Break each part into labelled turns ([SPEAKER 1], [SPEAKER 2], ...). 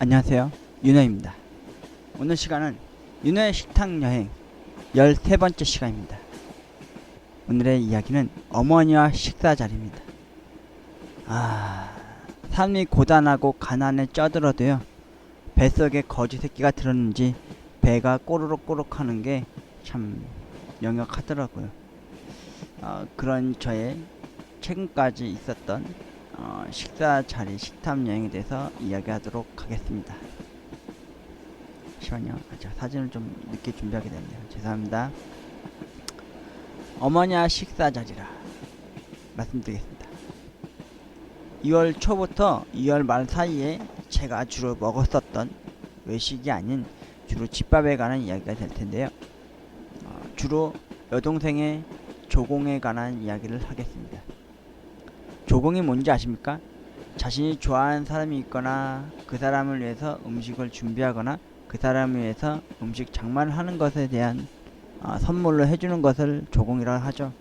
[SPEAKER 1] 안녕하세요, 윤호입니다. 오늘 시간은 윤호의 식탁 여행 13번째 시간입니다. 오늘의 이야기는 어머니와 식사 자리입니다. 삶이 고단하고 가난에 쪄들어도요, 뱃속에 거지 새끼가 들었는지 배가 꼬르륵꼬르륵 하는 게 참 역력하더라고요. 그런 저의 최근까지 있었던 식사 자리 식탐 여행에 대해서 이야기하도록 하겠습니다. 잠시만요. 제가 사진을 좀 늦게 준비하게 됐네요. 죄송합니다. 어머니와 식사 자리라 말씀드리겠습니다. 2월 초부터 2월 말 사이에 제가 주로 먹었었던 외식이 아닌 주로 집밥에 관한 이야기가 될 텐데요. 주로 여동생의 조공에 관한 이야기를 하겠습니다. 조공이 뭔지 아십니까? 자신이 좋아하는 사람이 있거나 그 사람을 위해서 음식을 준비하거나 그 사람을 위해서 음식 장만을 하는 것에 대한 선물로 해주는 것을 조공이라고 하죠.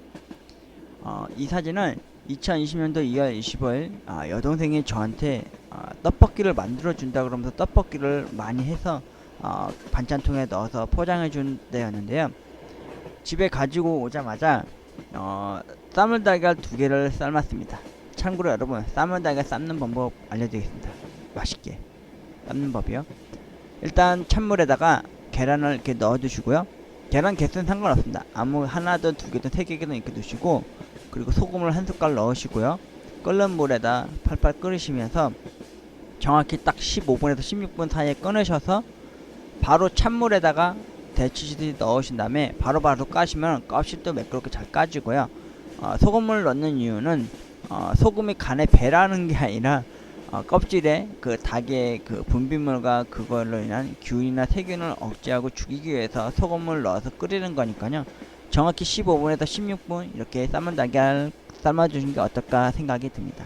[SPEAKER 1] 이 사진은 2020년도 2월 25일 여동생이 저한테 떡볶이를 만들어 준다 그러면서 떡볶이를 많이 해서 반찬통에 넣어서 포장해 준 때였는데요. 집에 가지고 오자마자 쌈을 달걀 2개를 삶았습니다. 참고로 여러분, 쌈을 달걀 삶는 방법 알려드리겠습니다. 맛있게 삶는 법이요. 일단 찬물에다가 계란을 이렇게 넣어두시고요. 계란 개수는 상관없습니다. 아무 하나든 2개든 3개든 이렇게 넣으시고, 그리고 소금을 1숟갈 넣으시고요. 끓는 물에다 팔팔 끓이시면서 정확히 딱 15분에서 16분 사이에 꺼내셔서 바로 찬물에다가 데치듯이 넣으신 다음에 바로바로 까시면 껍질도 매끄럽게 잘 까지고요. 소금을 넣는 이유는 소금이 간에 배라는 게 아니라 껍질에 그 닭의 그 분비물과 그걸로 인한 균이나 세균을 억제하고 죽이기 위해서 소금을 넣어서 끓이는 거니까요. 정확히 15분에서 16분 이렇게 삶은 달걀 삶아주신 게 어떨까 생각이 듭니다.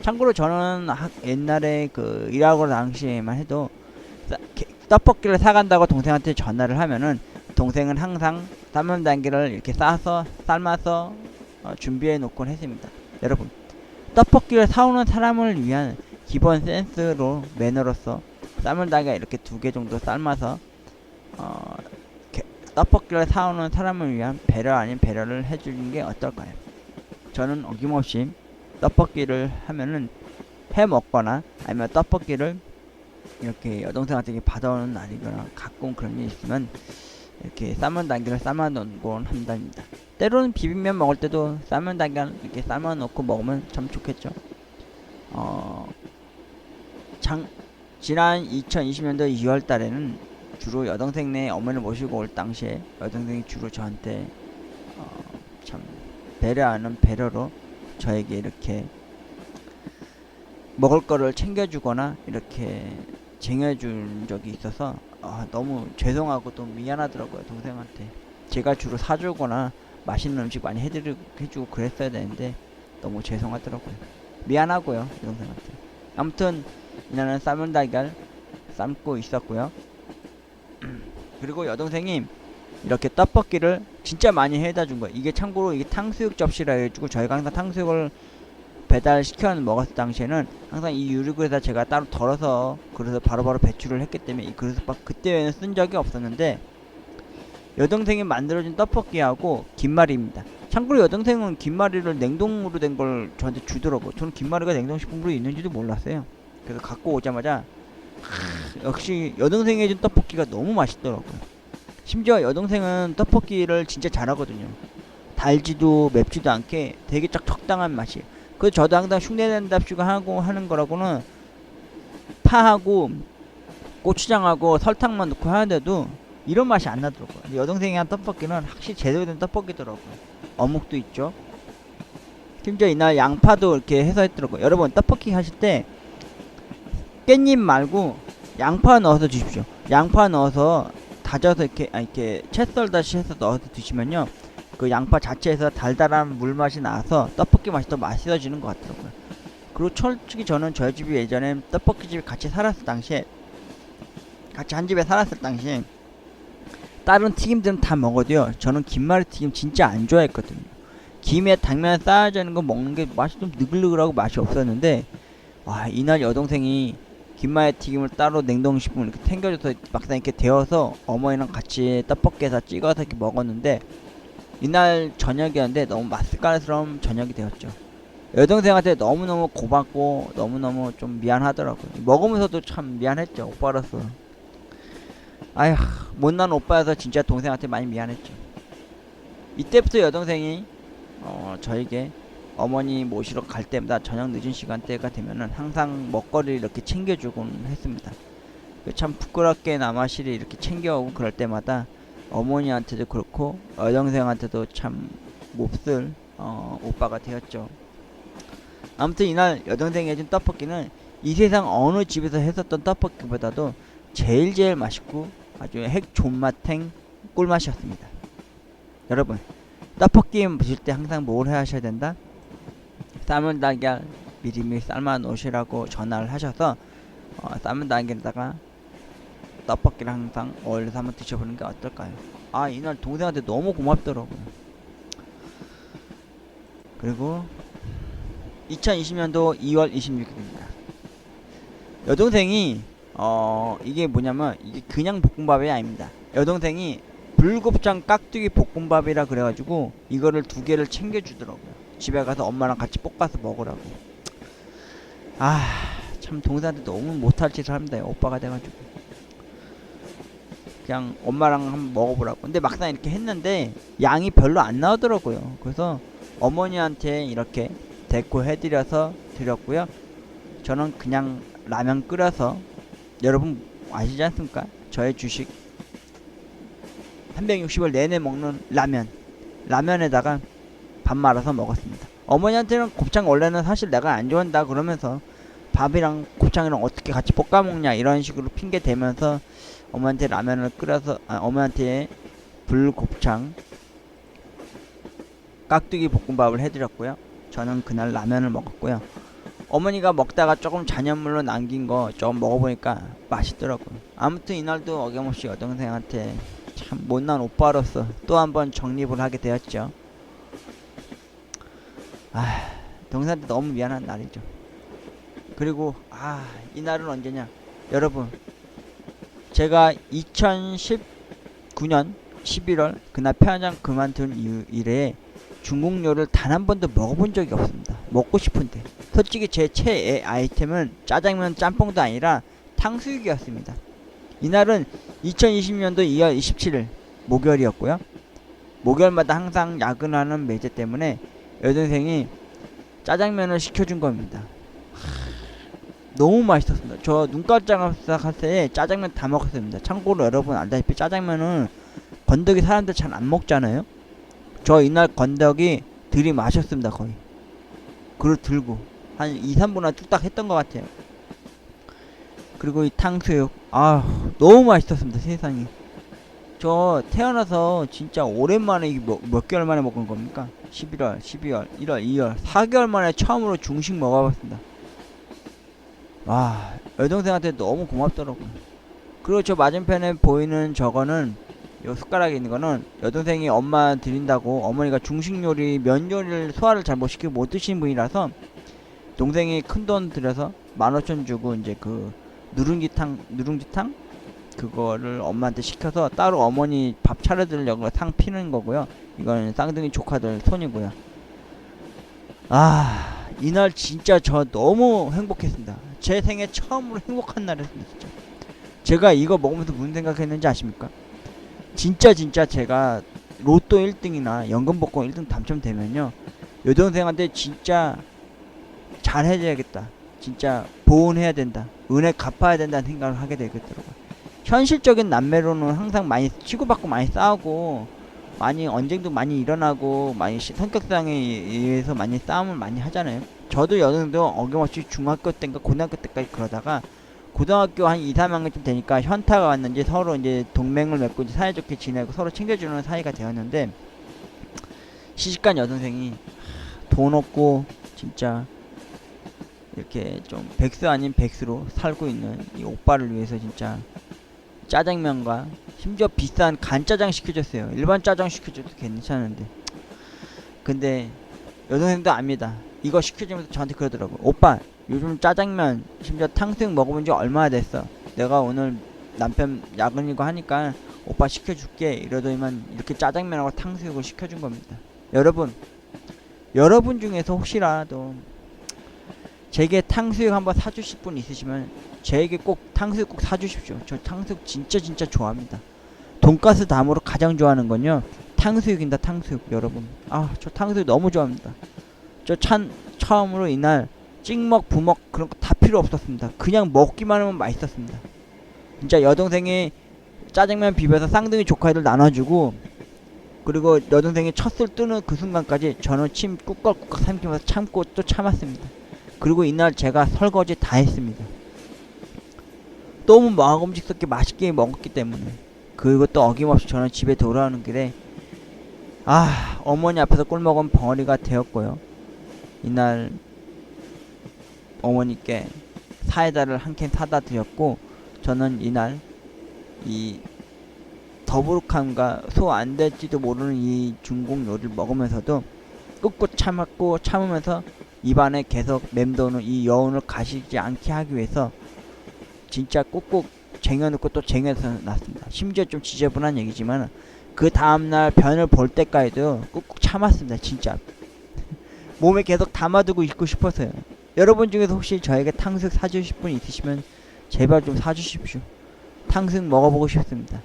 [SPEAKER 1] 참고로 저는 옛날에 그 일하고 당시에만 해도 떡볶이를 사간다고 동생한테 전화를 하면은 동생은 항상 삶은 달걀을 이렇게 싸서 삶아서 준비해 놓곤 했습니다. 여러분, 떡볶이를 사오는 사람을 위한 기본 센스로 매너로서 삶은 달걀 이렇게 2개 정도 삶아서 떡볶이를 사오는 사람을 위한 배려 아닌 배려를 해주는 게 어떨까요? 저는 어김없이 떡볶이를 하면은 해 먹거나 아니면 떡볶이를 이렇게 여동생한테 받아오는 날이거나 가끔 그런 일이 있으면 이렇게 삶은 달걀을 삶아 놓곤 한답니다. 때로는 비빔면 먹을 때도 삶은 달걀 이렇게 삶아 놓고 먹으면 참 좋겠죠. 지난 2020년도 2월 달에는 주로 여동생네 어머니를 모시고 올 당시에 여동생이 주로 저한테 참 배려하는 배려로 저에게 이렇게 먹을 거를 챙겨주거나 이렇게 쟁여준 적이 있어서 너무 죄송하고 또 미안하더라고요. 동생한테 제가 주로 사주거나 맛있는 음식 많이 해주고 그랬어야 되는데 너무 죄송하더라고요. 미안하고요, 동생한테. 아무튼 이날은 삶은 달걀 삶고 있었고요. 그리고 여동생이 이렇게 떡볶이를 진짜 많이 해다 준 거예요. 이게 참고로 이게 탕수육 접시라 해가지고 저희가 항상 탕수육을 배달시켜 먹었을 당시에는 항상 이 유리그릇에다 제가 따로 덜어서 그래서 바로바로 배출을 했기 때문에 이 그릇을 그때 외에는 쓴 적이 없었는데, 여동생이 만들어준 떡볶이하고 김말이입니다. 참고로 여동생은 김말이를 냉동으로 된 걸 저한테 주더라고요. 저는 김말이가 냉동식품으로 있는지도 몰랐어요. 그래서 갖고 오자마자 역시 여동생이 해준 떡볶이가 너무 맛있더라고요. 심지어 여동생은 떡볶이를 진짜 잘하거든요. 달지도 맵지도 않게 되게 딱 적당한 맛이에요. 그래서 저도 항상 흉내낸답시고 하고 하는 거라고는 파하고 고추장하고 설탕만 넣고 하는데도 이런 맛이 안 나더라고요. 근데 여동생이 한 떡볶이는 확실히 제대로 된 떡볶이더라고요. 어묵도 있죠. 심지어 이날 양파도 이렇게 해서 했더라고요. 여러분, 떡볶이 하실 때 깻잎 말고 양파 넣어서 주십시오. 양파 넣어서 다져서 이렇게 채 썰다시 해서 넣어서 드시면요, 그 양파 자체에서 달달한 물맛이 나서 떡볶이 맛이 더 맛있어지는 것 같더라고요. 그리고 솔직히 저는 저희 집이 예전에 떡볶이집에 같이 살았을 당시에, 같이 한 집에 살았을 당시에 다른 튀김들은 다 먹어도요, 저는 김말이 튀김 진짜 안 좋아했거든요. 김에 당면 쌓여져 있는 거 먹는 게 맛이 좀 느글느글하고 맛이 없었는데, 와, 이날 여동생이 김말이 튀김을 따로 냉동식품을 이렇게 챙겨줘서 막상 이렇게 데워서 어머니랑 같이 떡볶이에다 찍어서 이렇게 먹었는데, 이날 저녁이었는데 너무 맛깔스러운 저녁이 되었죠. 여동생한테 너무너무 고맙고 너무너무 좀 미안하더라고요. 먹으면서도 참 미안했죠, 오빠로서. 아휴, 못난 오빠여서 진짜 동생한테 많이 미안했죠. 이때부터 여동생이 저에게 어머니 모시러 갈 때마다 저녁 늦은 시간대가 되면은 항상 먹거리를 이렇게 챙겨주곤 했습니다. 참 부끄럽게 남아실이 이렇게 챙겨오고 그럴 때마다 어머니한테도 그렇고 여동생한테도 참 몹쓸 오빠가 되었죠. 아무튼 이날 여동생이 해준 떡볶이는 이 세상 어느 집에서 했었던 떡볶이보다도 제일 맛있고 아주 핵 존맛탱 꿀맛이었습니다. 여러분, 떡볶이 드실 때 항상 뭘 해야 하셔야 된다? 삶은 달걀 미리미리 삶아 놓으시라고 전화를 하셔서 삶은 달걀에다가 떡볶이를 항상 어울려서 한번 드셔보는 게 어떨까요? 아, 이날 동생한테 너무 고맙더라고요. 그리고 2020년도 2월 26일입니다. 여동생이 이게 뭐냐면 이게 그냥 볶음밥이 아닙니다. 여동생이 불곱창 깍두기 볶음밥이라 그래가지고 이거를 2개를 챙겨주더라고요. 집에 가서 엄마랑 같이 볶아서 먹으라고. 아, 참 동생한테 너무 못할 짓을 합니다. 오빠가 돼가지고 그냥 엄마랑 한번 먹어보라고. 근데 막상 이렇게 했는데 양이 별로 안 나오더라고요. 그래서 어머니한테 이렇게 데코 해드려서 드렸고요. 저는 그냥 라면 끓여서, 여러분 아시지 않습니까? 저의 주식 360일 내내 먹는 라면에다가 밥 말아서 먹었습니다. 어머니한테는 곱창 원래는 사실 내가 안 좋아한다 그러면서 밥이랑 곱창이랑 어떻게 같이 볶아 먹냐 이런 식으로 핑계 대면서 어머니한테 라면을 끓여서 어머니한테 불곱창 깍두기 볶음밥을 해드렸고요. 저는 그날 라면을 먹었고요. 어머니가 먹다가 조금 잔여물로 남긴 거 조금 먹어보니까 맛있더라고요. 아무튼 이날도 어김없이 여동생한테 참 못난 오빠로서 또 한번 정립을 하게 되었죠. 아, 동생한테 너무 미안한 날이죠. 그리고 이날은 언제냐, 여러분, 제가 2019년 11월 그날 편의점 그만둔 이래에 중국 요리를 단 한 번도 먹어본 적이 없습니다. 먹고 싶은데 솔직히 제 최애 아이템은 짜장면 짬뽕도 아니라 탕수육이었습니다. 이날은 2020년도 2월 27일 목요일이었고요. 목요일마다 항상 야근하는 매제 때문에 여동생이 짜장면을 시켜준 겁니다. 너무 맛있었습니다. 저 눈깔짝할 때 짜장면 다 먹었습니다. 참고로 여러분 알다시피 짜장면은 건더기 사람들 잘 안 먹잖아요. 저 이날 건더기 들이마셨습니다. 거의 그릇 들고 한 2~3분간 뚝딱 했던 것 같아요. 그리고 이 탕수육 너무 맛있었습니다. 세상에, 저 태어나서 진짜 오랜만에 이게 몇 개월 만에 먹은 겁니까? 11월, 12월, 1월, 2월 4개월 만에 처음으로 중식 먹어봤습니다. 와, 여동생한테 너무 고맙더라고요. 그리고 저 맞은편에 보이는 저거는, 요 숟가락에 있는 거는 여동생이 엄마 드린다고, 어머니가 중식 요리 면 요리를 소화를 잘 못 시키고 못 드시는 분이라서 동생이 큰 돈 들여서 15,000 주고 이제 그 누룽지탕 그거를 엄마한테 시켜서 따로 어머니 밥 차려드리려고 상 피는 거고요. 이거는 쌍둥이 조카들 손이고요. 이날 진짜 저 너무 행복했습니다. 제 생애 처음으로 행복한 날이었습니다. 진짜 제가 이거 먹으면서 무슨 생각했는지 아십니까? 진짜 제가 로또 1등이나 연금복권 1등 당첨되면요, 여동생한테 진짜 잘 해줘야겠다, 진짜 보온해야 된다, 은혜 갚아야 된다는 생각을 하게 되겠더라고요. 현실적인 남매로는 항상 많이 치고받고 많이 싸우고 많이 언쟁도 많이 일어나고 많이 성격상에 의해서 많이 싸움을 많이 하잖아요. 저도 여동생도 어김없이 중학교 때인가 고등학교 때까지 그러다가 고등학교 한 2~3학년쯤 되니까 현타가 왔는지 서로 이제 동맹을 맺고 이제 사이좋게 지내고 서로 챙겨주는 사이가 되었는데, 시집간 여동생이 돈 없고 진짜 이렇게 좀 백수 아닌 백수로 살고 있는 이 오빠를 위해서 진짜 짜장면과 심지어 비싼 간짜장 시켜줬어요. 일반 짜장 시켜줘도 괜찮은데. 근데 여동생도 압니다. 이거 시켜주면서 저한테 그러더라고. 오빠, 요즘 짜장면 심지어 탕수육 먹어본 지 얼마나 됐어. 내가 오늘 남편 야근이고 하니까 오빠 시켜줄게 이러더니만 이렇게 짜장면하고 탕수육을 시켜준 겁니다. 여러분 중에서 혹시라도 제게 탕수육 한번 사주실 분 있으시면 제게 꼭 탕수육 꼭 사주십시오. 저 탕수육 진짜 좋아합니다. 돈가스 다음으로 가장 좋아하는 건요 탕수육입니다. 탕수육. 여러분, 아 저 탕수육 너무 좋아합니다. 저 처음으로 이날 찍먹 부먹 그런 거 다 필요 없었습니다. 그냥 먹기만 하면 맛있었습니다. 진짜 여동생이 짜장면 비벼서 쌍둥이 조카애들 나눠주고, 그리고 여동생이 첫술 뜨는 그 순간까지 저는 침 꾹꾹꾹 삼키면서 참고 또 참았습니다. 그리고 이날 제가 설거지 다 했습니다. 너무 먹음직스럽게 맛있게 먹었기 때문에. 그리고 또 어김없이 저는 집에 돌아오는 길에 어머니 앞에서 꿀먹은 벙어리가 되었고요. 이날 어머니께 사이다를 한 캔 사다 드렸고, 저는 이날 이 더부룩함과 소 안 될지도 모르는 이 중국 요리를 먹으면서도 꾹꾹 참으면서 입안에 계속 맴도는 이 여운을 가시지 않게 하기 위해서 진짜 꾹꾹 쟁여놓고 또 쟁여서 놨습니다. 심지어 좀 지저분한 얘기지만 그 다음날 변을 볼 때까지도 꾹꾹 참았습니다. 진짜 몸에 계속 담아두고 있고 싶어서요. 여러분 중에서 혹시 저에게 탕수육 사주실 분 있으시면 제발 좀 사주십시오. 탕수육 먹어보고 싶습니다.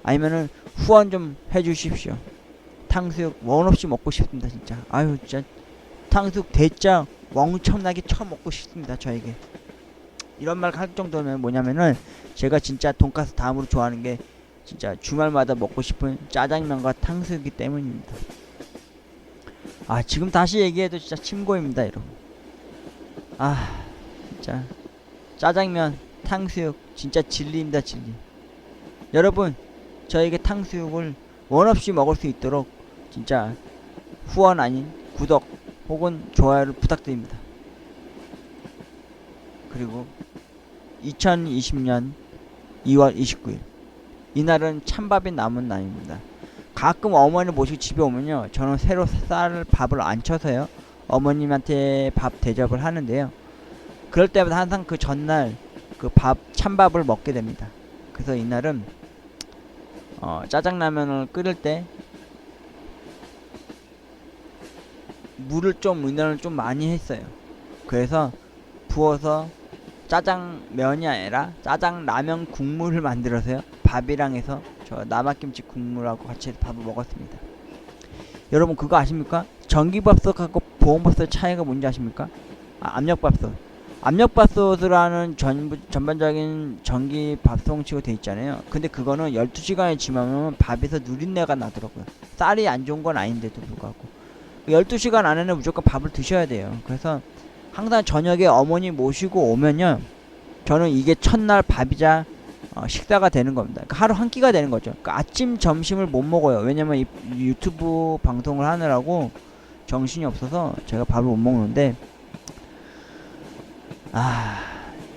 [SPEAKER 1] 아니면은 후원 좀 해주십시오. 탕수육 원 없이 먹고 싶습니다. 진짜 아유 진짜 탕수육 대짜 엄청나게 처먹고 싶습니다. 저에게 이런 말 할 정도면 뭐냐면은 제가 진짜 돈가스 다음으로 좋아하는 게 진짜 주말마다 먹고 싶은 짜장면과 탕수육이기 때문입니다. 지금 다시 얘기해도 진짜 침고입니다. 여러분, 진짜 짜장면 탕수육 진짜 진리입니다. 진리. 여러분, 저에게 탕수육을 원 없이 먹을 수 있도록 진짜 후원 아닌 구독 혹은 좋아요를 부탁드립니다. 그리고 2020년 2월 29일 이날은 찬밥이 남은 날입니다. 가끔 어머니 모시고 집에 오면요 저는 새로 쌀 밥을 안 쳐서요 어머님한테 밥 대접을 하는데요, 그럴 때마다 항상 그 전날 그 찬밥을 먹게 됩니다. 그래서 이날은 짜장라면을 끓일 때 물을 좀 많이 했어요. 그래서 부어서 짜장면이 아니라 짜장라면 국물을 만들어서요 밥이랑 해서 저 남아김치 국물하고 같이 해서 밥을 먹었습니다. 여러분 그거 아십니까? 전기밥솥하고 보온밥솥의 차이가 뭔지 아십니까? 압력밥솥이라는 전반적인 전기 밥송치고 돼 있잖아요. 근데 그거는 12시간이 지나면 밥에서 누린내가 나더라고요. 쌀이 안 좋은 건 아닌데도 불구하고 12시간 안에는 무조건 밥을 드셔야 돼요. 그래서 항상 저녁에 어머니 모시고 오면요 저는 이게 첫날 밥이자 식사가 되는 겁니다. 그러니까 하루 한 끼가 되는 거죠. 그러니까 아침 점심을 못 먹어요. 왜냐면 이 유튜브 방송을 하느라고 정신이 없어서 제가 밥을 못 먹는데,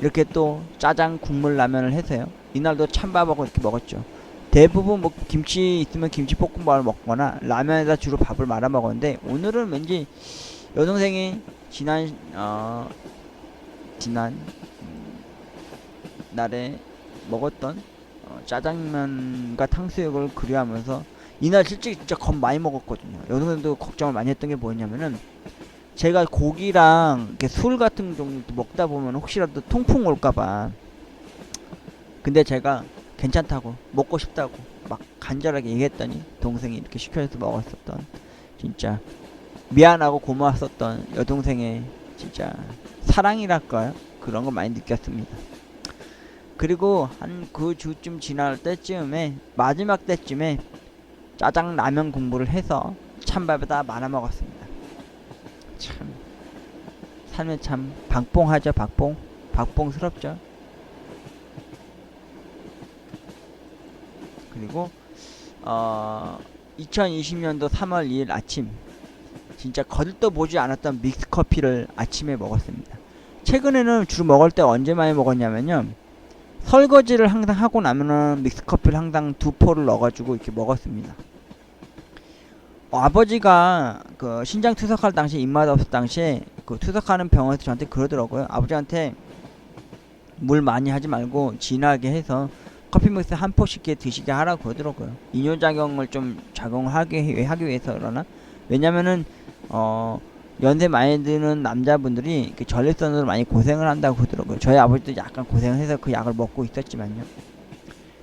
[SPEAKER 1] 이렇게 또 짜장 국물 라면을 해서요 이날도 찬밥하고 이렇게 먹었죠. 대부분 뭐 김치 있으면 김치볶음밥을 먹거나 라면에다 주로 밥을 말아 먹었는데, 오늘은 왠지 여동생이 지난 날에 먹었던 짜장면과 탕수육을 그리하면서 이날 솔직히 진짜 겁 많이 먹었거든요. 여동생도 걱정을 많이 했던 게 뭐였냐면은 제가 고기랑 이렇게 술 같은 정도 먹다 보면 혹시라도 통풍 올까봐. 근데 제가 괜찮다고 먹고 싶다고 막 간절하게 얘기했더니 동생이 이렇게 시켜서 먹었었던, 진짜 미안하고 고마웠었던 여동생의 진짜 사랑이랄까요? 그런 거 많이 느꼈습니다. 그리고 한 그 주쯤 지날 때쯤에 마지막 때쯤에 짜장 라면 공부를 해서 찬밥에다 말아 먹었습니다. 참 삶에 참 박봉하죠. 박봉스럽죠. 그리고 2020년도 3월 2일 아침 진짜 거들떠 보지 않았던 믹스커피를 아침에 먹었습니다. 최근에는 주로 먹을 때 언제 많이 먹었냐면요, 설거지를 항상 하고 나면은 믹스커피를 항상 2포를 넣어가지고 이렇게 먹었습니다. 아버지가 그 신장 투석할 당시 입맛 없을 당시에 그 투석하는 병원에서 저한테 그러더라고요. 아버지한테 물 많이 하지 말고 진하게 해서 커피 믹스 한 포씩 드시게 하라고 그러더라고요. 이뇨작용을 좀 하기 위해서 그러나, 왜냐면은 연세 많이 드는 남자분들이 전립선으로 많이 고생을 한다고 그러더라고요. 저희 아버지도 약간 고생을 해서 그 약을 먹고 있었지만요.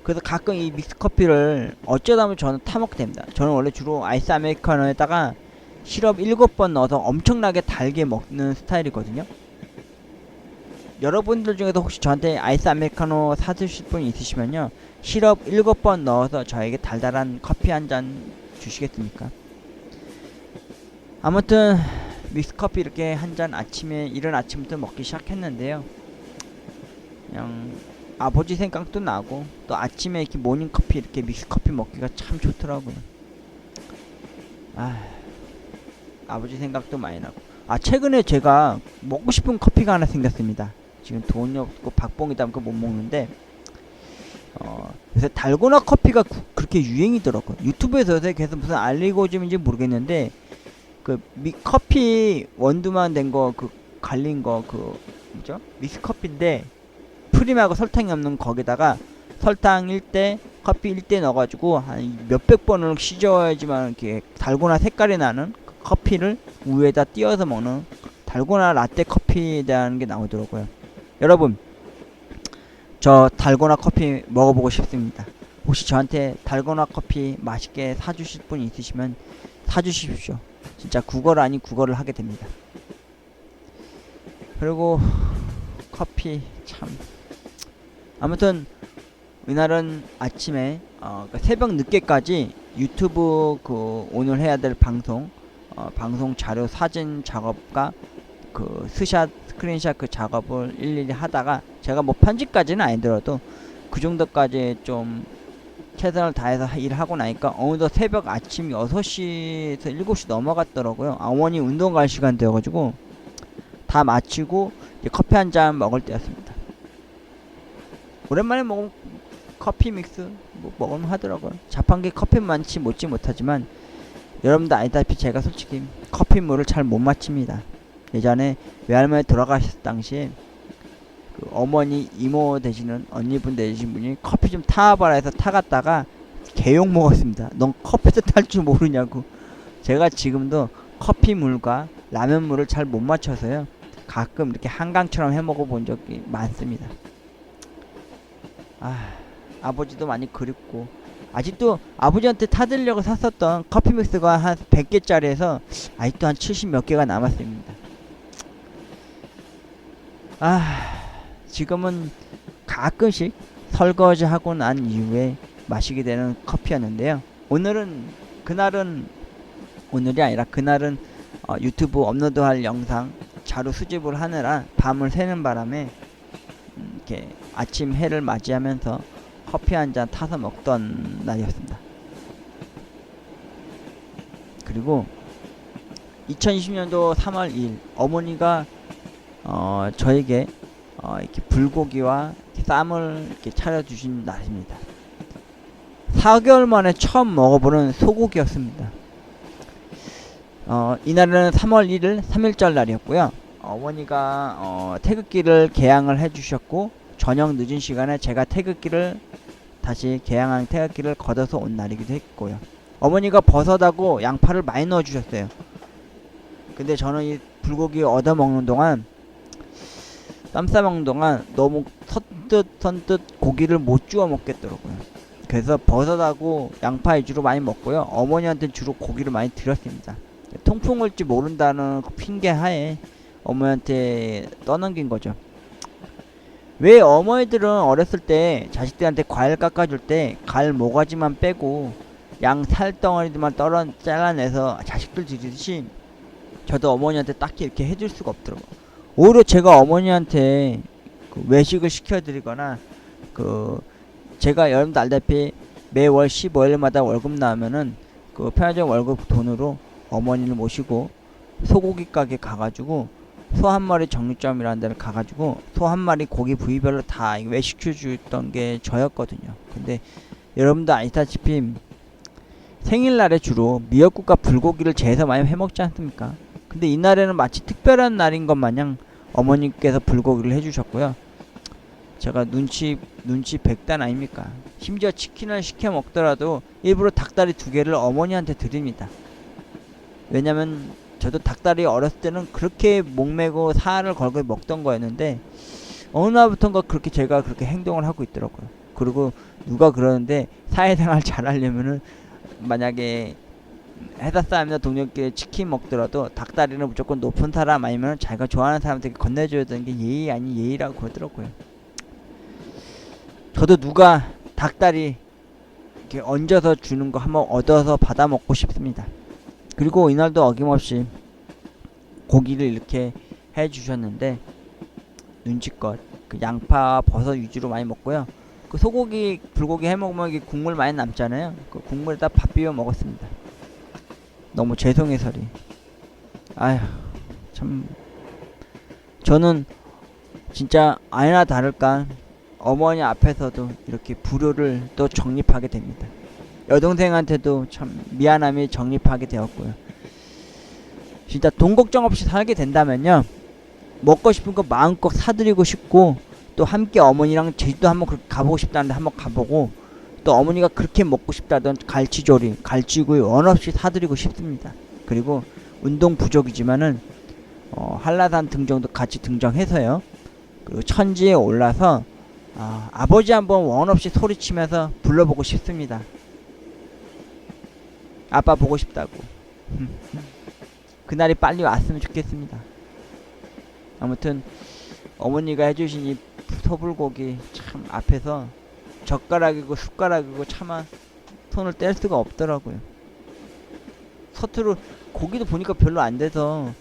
[SPEAKER 1] 그래서 가끔 이 믹스커피를 어쩌다 보면 저는 타먹게 됩니다. 저는 원래 주로 아이스 아메리카노에다가 시럽 7번 넣어서 엄청나게 달게 먹는 스타일이거든요. 여러분들 중에서 혹시 저한테 아이스 아메리카노 사드실 분 있으시면요, 시럽 7번 넣어서 저에게 달달한 커피 한 잔 주시겠습니까? 아무튼 믹스커피 이렇게 한 잔 아침에 이른 아침부터 먹기 시작했는데요, 그냥 아버지 생각도 나고 또 아침에 이렇게 모닝커피 이렇게 믹스커피 먹기가 참 좋더라고요. 아버지 생각도 많이 나고, 최근에 제가 먹고 싶은 커피가 하나 생겼습니다. 지금 돈이 없고 박봉이다 보니까 못 먹는데, 요새 달고나 커피가 그렇게 유행이더라고요. 유튜브에서 요새 계속 무슨 알리고즘인지 모르겠는데, 그 커피 원두만 된 거, 그 갈린 거, 그 뭐죠? 믹스커피인데 프림하고 설탕이 없는 거기다가 설탕 1대 커피 1대 넣어가지고 한 몇백 번을 씻어야지만 이렇게 달고나 색깔이 나는 그 커피를 우유에다 띄어서 먹는 달고나 라떼 커피에 대한 게 나오더라고요. 여러분, 저 달고나 커피 먹어보고 싶습니다. 혹시 저한테 달고나 커피 맛있게 사주실 분 있으시면 사주십시오. 진짜 국어를 아닌 국어를 하게 됩니다. 그리고 커피 참, 아무튼 이날은 아침에 새벽 늦게까지 유튜브 그 오늘 해야 될 방송 방송 자료 사진 작업과 그 스샷 스크린샷 그 작업을 일일이 하다가, 제가 뭐 편집까지는 아니더라도 그 정도까지 좀 최선을 다해서 일하고 나니까 어느덧 새벽 아침 6시에서 7시 넘어갔더라고요. 어머니 운동 갈 시간 되어가지고 다 마치고 이제 커피 한 잔 먹을 때였습니다. 오랜만에 먹은 커피 믹스 뭐 먹으면 하더라고요. 자판기 커피 많지 못지 못하지만 여러분도 알다시피 제가 솔직히 커피 물을 잘 못 마칩니다. 예전에 외할머니 돌아가셨을 당시에 그 어머니 이모 되시는 언니분 되신 분이 커피 좀 타와봐라 해서 타갔다가 개욕 먹었습니다. 넌 커피도 탈 줄 모르냐고. 제가 지금도 커피 물과 라면 물을 잘 못 맞춰서요, 가끔 이렇게 한강처럼 해 먹어본 적이 많습니다. 아버지도 많이 그립고, 아직도 아버지한테 타들려고 샀었던 커피 믹스가 한 100개짜리에서 아직도 한 70 몇 개가 남았습니다. 지금은 가끔씩 설거지 하고 난 이후에 마시게 되는 커피였는데요, 그날은 유튜브 업로드할 영상 자료 수집을 하느라 밤을 새는 바람에 이렇게 아침 해를 맞이하면서 커피 한 잔 타서 먹던 날이었습니다. 그리고 2020년도 3월 2일 어머니가 저에게 이렇게 불고기와 쌈을 이렇게 차려주신 날입니다. 4개월 만에 처음 먹어보는 소고기였습니다. 이날은 3월 1일 3.1절 날이었고요. 어머니가 태극기를 개양을 해주셨고, 저녁 늦은 시간에 제가 다시 개양한 태극기를 걷어서 온 날이기도 했고요. 어머니가 버섯하고 양파를 많이 넣어주셨어요. 근데 저는 이 불고기 얻어먹는 동안, 쌈 싸먹는 동안 너무 선뜻 고기를 못 주워 먹겠더라고요. 그래서 버섯하고 양파 위주로 많이 먹고요, 어머니한테 주로 고기를 많이 드렸습니다. 통풍 올지 모른다는 그 핑계 하에 어머니한테 떠넘긴 거죠. 왜 어머니들은 어렸을 때 자식들한테 과일 깎아줄 때 갈 모가지만 빼고 양 살덩어리들만 잘라내서 자식들 드리듯이 저도 어머니한테 딱히 이렇게 해줄 수가 없더라고요. 오히려 제가 어머니한테 그 외식을 시켜드리거나, 제가 여러분도 알다시피 매월 15일마다 월급 나오면은 그 편의점 월급 돈으로 어머니를 모시고 소고기 가게 가가지고 소 한 마리 정육점이라는 데를 가가지고 소 한 마리 고기 부위별로 다 외식시켜주던 게 저였거든요. 근데 여러분도 아시다시피 생일날에 주로 미역국과 불고기를 재서 많이 해먹지 않습니까? 근데 이날에는 마치 특별한 날인 것 마냥 어머니께서 불고기를 해주셨고요. 제가 눈치 백단 아닙니까? 심지어 치킨을 시켜 먹더라도 일부러 닭다리 2개를 어머니한테 드립니다. 왜냐면 저도 닭다리 어렸을 때는 그렇게 목매고 살을 걸고 먹던 거였는데 어느 날부턴가 그렇게 제가 그렇게 행동을 하고 있더라고요. 그리고 누가 그러는데 사회생활 잘하려면은 만약에 회사 사람이나 동료끼리 치킨 먹더라도 닭다리는 무조건 높은 사람 아니면 자기가 좋아하는 사람한테 건네줘야 되는 게 예의 아닌 예의라고 그러더라고요. 저도 누가 닭다리 이렇게 얹어서 주는 거 한번 얻어서 받아 먹고 싶습니다. 그리고 이날도 어김없이 고기를 이렇게 해 주셨는데 눈치껏 그 양파 버섯 위주로 많이 먹고요. 그 소고기 불고기 해 먹으면 이게 국물 많이 남잖아요. 그 국물에다 밥 비벼 먹었습니다. 너무 죄송해서리. 아휴 참 저는 진짜 아니나 다를까 어머니 앞에서도 이렇게 불효를 또 정립하게 됩니다. 여동생한테도 참 미안함이 정립하게 되었고요. 진짜 돈 걱정 없이 살게 된다면요, 먹고 싶은 거 마음껏 사드리고 싶고, 또 함께 어머니랑 제주도 한번 그렇게 가보고 싶다는데 한번 가보고, 또 어머니가 그렇게 먹고 싶다던 갈치조림, 갈치구이 원 없이 사드리고 싶습니다. 그리고 운동 부족이지만은 한라산 등정도 같이 등정해서요, 그리고 천지에 올라서 아버지 한번 원 없이 소리치면서 불러보고 싶습니다. 아빠 보고 싶다고. 그날이 빨리 왔으면 좋겠습니다. 아무튼 어머니가 해주신 이 소불고기 참 앞에서 젓가락이고 숟가락이고 차마 손을 뗄 수가 없더라고요. 서투르 고기도 보니까 별로 안 돼서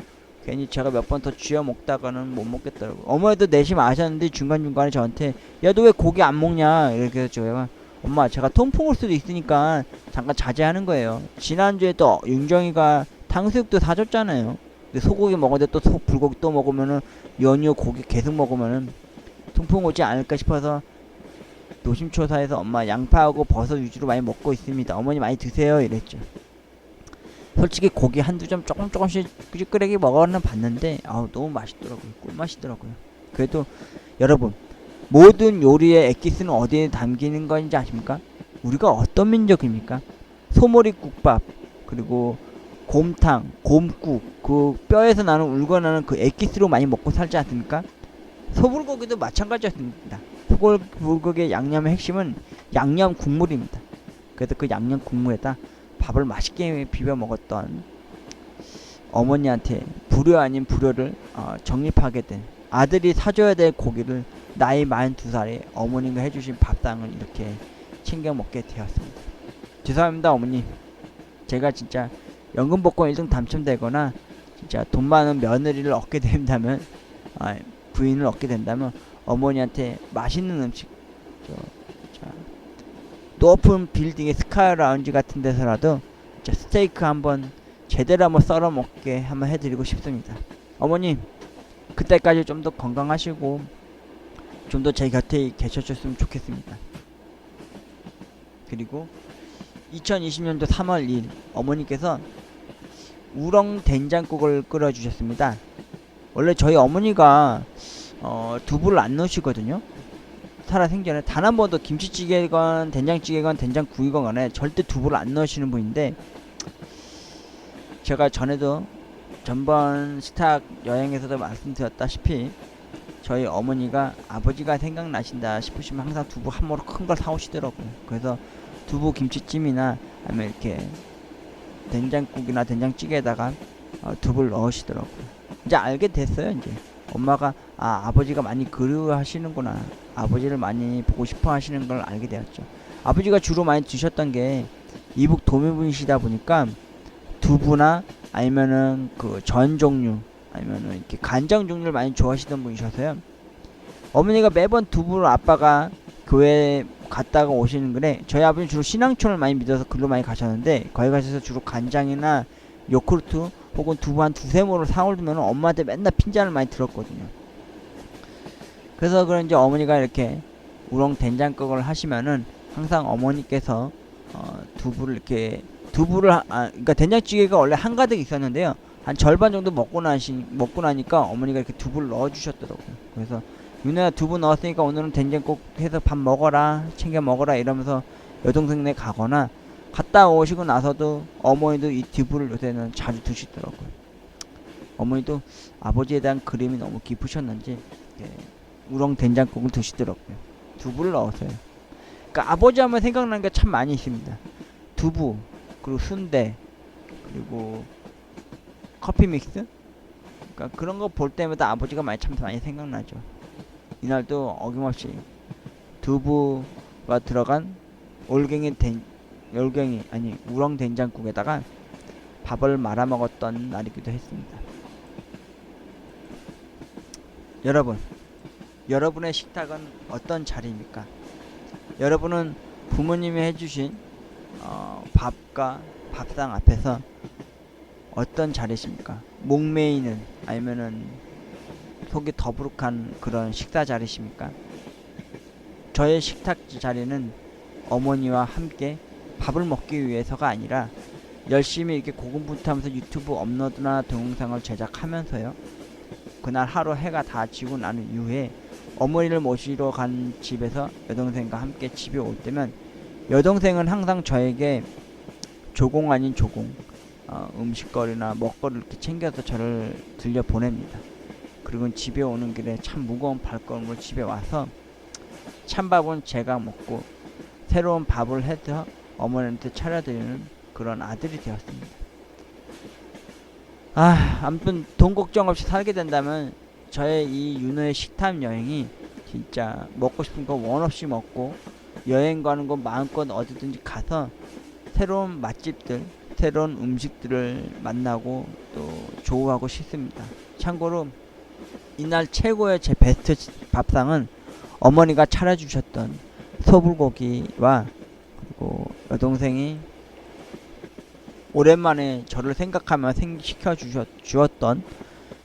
[SPEAKER 1] 괜히 제가 몇 번 더 쥐어 먹다가는 못 먹겠더라고요. 어머니도 내심 아셨는데 중간중간에 저한테 야 너 왜 고기 안 먹냐 이렇게 해서 제가 엄마 제가 통풍 올 수도 있으니까 잠깐 자제하는 거예요. 지난주에 또 윤정이가 탕수육도 사줬잖아요. 근데 소고기 먹었는데 또 불고기 또 먹으면은 연유 고기 계속 먹으면은 통풍 오지 않을까 싶어서 노심초사해서 엄마 양파하고 버섯 위주로 많이 먹고 있습니다. 어머니 많이 드세요 이랬죠. 솔직히 고기 한두 점 조금씩 끄적끄레기 먹어는 봤는데 너무 맛있더라고요. 꿀맛이더라고요. 그래도 여러분 모든 요리의 엑기스는 어디에 담기는 건지 아십니까? 우리가 어떤 민족입니까? 소머리국밥 그리고 곰탕, 곰국 그 뼈에서 나는 울고 나는 그 엑기스로 많이 먹고 살지 않습니까? 소불고기도 마찬가지였습니다. 소불고기의 양념의 핵심은 양념 국물입니다. 그래서 그 양념 국물에다 밥을 맛있게 비벼 먹었던 어머니한테 불효 아닌 불효를 정립하게 된 아들이 사줘야 될 고기를 나이 42살에 어머니가 해주신 밥상을 이렇게 챙겨 먹게 되었습니다. 죄송합니다 어머니. 제가 진짜 연금복권 1등 당첨되거나 진짜 돈 많은 며느리를 얻게 된다면 부인을 얻게 된다면 어머니한테 맛있는 음식 높은 빌딩의 스카이 라운지 같은 데서라도 스테이크 한번 제대로 한번 썰어 먹게 한번 해드리고 싶습니다. 어머님 그때까지 좀 더 건강하시고 좀 더 제 곁에 계셔줬으면 좋겠습니다. 그리고 2020년도 3월 2일 어머니께서 우렁 된장국을 끓여주셨습니다. 원래 저희 어머니가 두부를 안 넣으시거든요. 살아생전에 단 한 번도 김치찌개건 된장찌개건 된장국이건 간에 절대 두부를 안 넣으시는 분인데 제가 전에도 전번 스탁 여행에서도 말씀드렸다시피 저희 어머니가 아버지가 생각나신다 싶으시면 항상 두부 한 모로 큰 걸 사오시더라고요. 그래서 두부 김치찜이나 아니면 이렇게 된장국이나 된장찌개에다가 두부를 넣으시더라고요. 이제 알게 됐어요. 이제 엄마가 아버지가 많이 그리워하시는구나, 아버지를 많이 보고 싶어 하시는 걸 알게 되었죠. 아버지가 주로 많이 드셨던 게 이북 도민분이시다 보니까 두부나 아니면은 그 전 종류 아니면은 이렇게 간장 종류를 많이 좋아하시던 분이셔서요. 어머니가 매번 두부를 아빠가 교회 갔다가 오시는 거래. 저희 아버지는 주로 신앙촌을 많이 믿어서 글로 많이 가셨는데 거기 가셔서 주로 간장이나 요구르트 혹은 두부 한 두세 모를 사오면 엄마한테 맨날 핀잔을 많이 들었거든요. 그래서 그런지 어머니가 이렇게 우렁 된장국을 하시면은 항상 어머니께서 두부를 그러니까 된장찌개가 원래 한가득 있었는데요. 한 절반 정도 먹고 나니까 어머니가 이렇게 두부를 넣어 주셨더라고요. 그래서 윤호야 두부 넣었으니까 오늘은 된장국 해서 밥 먹어라, 챙겨 먹어라 이러면서 여동생네 가거나, 갔다 오시고 나서도 어머니도 이 두부를 요새는 자주 드시더라고요. 어머니도 아버지에 대한 그림이 너무 깊으셨는지 우렁 된장국을 드시더라고요. 두부를 넣어서요. 그러니까 아버지 하면 생각나는 게 참 많이 있습니다. 두부, 그리고 순대, 그리고 커피 믹스. 그러니까 그런 거 볼 때마다 아버지가 참 많이 생각나죠. 이날도 어김없이 두부가 들어간 우렁 된장국에다가 밥을 말아 먹었던 날이기도 했습니다. 여러분의 식탁은 어떤 자리입니까? 여러분은 부모님이 해주신 밥과 밥상 앞에서 어떤 자리십니까? 목매이는, 아니면은 속이 더부룩한 그런 식사 자리십니까? 저의 식탁 자리는 어머니와 함께 밥을 먹기 위해서가 아니라 열심히 이렇게 고군분투하면서 유튜브 업로드나 동영상을 제작하면서요, 그날 하루 해가 다 지고 나는 이후에 어머니를 모시러 간 집에서 여동생과 함께 집에 올 때면, 여동생은 항상 저에게 조공 아닌 조공 음식거리나 먹거리를 이렇게 챙겨서 저를 들려 보냅니다. 그리고 집에 오는 길에 참 무거운 발걸음으로 집에 와서 찬밥은 제가 먹고 새로운 밥을 해서 어머니한테 차려드리는 그런 아들이 되었습니다. 아무튼 돈 걱정 없이 살게 된다면 저의 이 윤호의 식탐 여행이 진짜 먹고 싶은 거 원 없이 먹고, 여행 가는 거 마음껏 어디든지 가서 새로운 맛집들, 새로운 음식들을 만나고 또 조우하고 싶습니다. 참고로 이날 최고의 제 베스트 밥상은 어머니가 차려주셨던 소불고기와, 그리고 여동생이 오랜만에 저를 생각하며 시켜주었던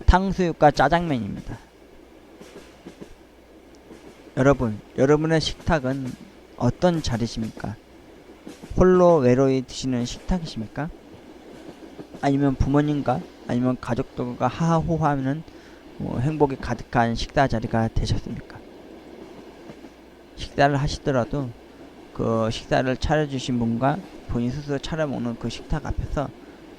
[SPEAKER 1] 탕수육과 짜장면입니다. 여러분의 식탁은 어떤 자리십니까? 홀로 외로이 드시는 식탁이십니까? 아니면 부모님과, 아니면 가족들과 하하호하는 행복이 가득한 식사 자리가 되셨습니까? 식사를 하시더라도 그 식사를 차려주신 분과 본인 스스로 차려 먹는 그 식탁 앞에서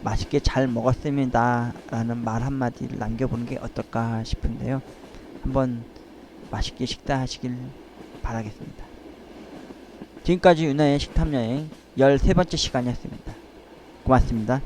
[SPEAKER 1] 맛있게 잘 먹었습니다 라는 말 한마디를 남겨보는 게 어떨까 싶은데요. 한번 맛있게 식사하시길 바라겠습니다. 지금까지 윤아의 식탐여행 13번째 시간이었습니다. 고맙습니다.